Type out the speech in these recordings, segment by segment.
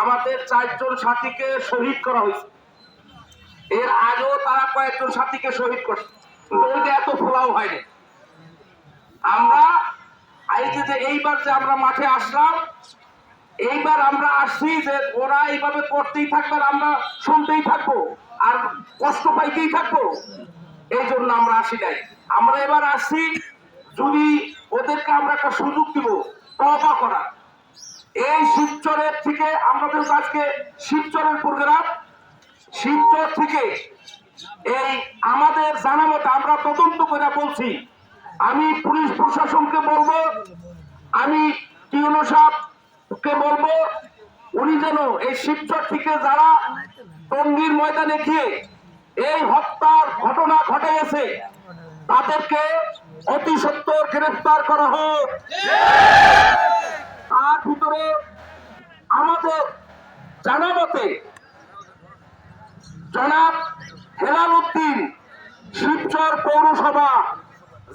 আমাদের 4 জন সাথীকে শহীদ করা হয়েছে। এর আগেও তারা কয়েকজন সাথীকে শহীদ করছে, ওইটা এত ফোলাও হয়নি। আমরা এইবার যে আমরা মাঠে আসলাম, এইবার আমরা আসছি যে ওরা এইভাবে করতেই থাকবে, আমরা শুনতেই থাকবো আর কষ্ট পাইতেই থাকবো। এই জন্য আমরা আসি নাই। আমরা এবার আসছি যদি ওদেরকে আমরা একটা সুযোগ দিব তওবা করার। এই শিবচরের থেকে আমাদের আজকে শিবচরের প্রোগ্রাম, শিবচর থেকে এই আমাদের জানা মতো আমরা তদন্ত করে বলছি। আমি পুলিশ প্রশাসনকে বলবো, আমি টিউনো সাহেবকে বলবো, উনি যেন এই শিবচর থেকে যারা টঙ্গীর ময়দানে গিয়ে এই হত্যার ঘটনা ঘটিয়েছে তাদেরকে অতি সত্বর গ্রেফতার করা হোক। তার ভিতরে আমাদের জানা মতে জনাব হেলাল উদ্দিন, শিবচর পৌরসভা,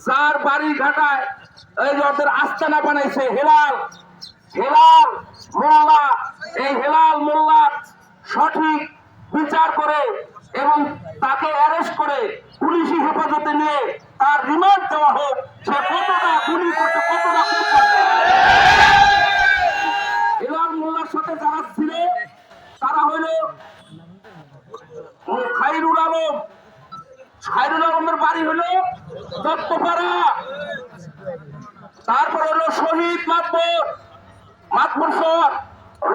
যার বাড়ি ঘাটায় এই যে ওদের আস্তানা বানাইছে হেলাল মোল্লা, এই হেলাল মোল্লা সঠিক বিচার করে এবং তাকে অ্যারেস্ট করে পুলিশি হেফাজতে নিয়ে তার রিমান্ড দেওয়া হোক। সে কতটা গুলি করতে, কতটা হেলাল মোল্লার সাথে যারা ছিল তারা হইল খাইরুল আলমের বাড়ি হলো দত্তপাড়া, তারপর হলো শহীদ মাতবর সর,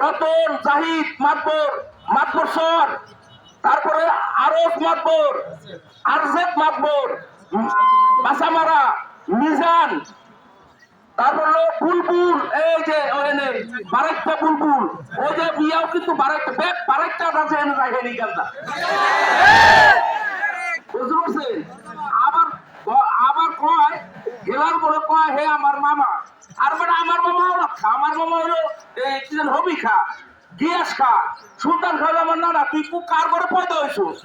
রতন জাহিদ মাতবর সর, তারপরে আরফ মাতবর, আরজেদ মাতবর, বাসামারা মিজান, তারপর হলো বুলবুল, এই যে বারেকটা বুলবুল, ওই যে বিয়াও কিন্তু বারেকটা আছে এনে যায় হেলিকপ্টার। বুঝতে পারছেন? আবার কয় হেলাল বলে কয় হে আমার মামা, আর মানে আমার মামাও রক্ষা, আমার মামা হলো কি যেন হবি খা, গিয়াস খা, সুলতান খা আমার নানা। তুই কার করে পয়দা হয়েছিস?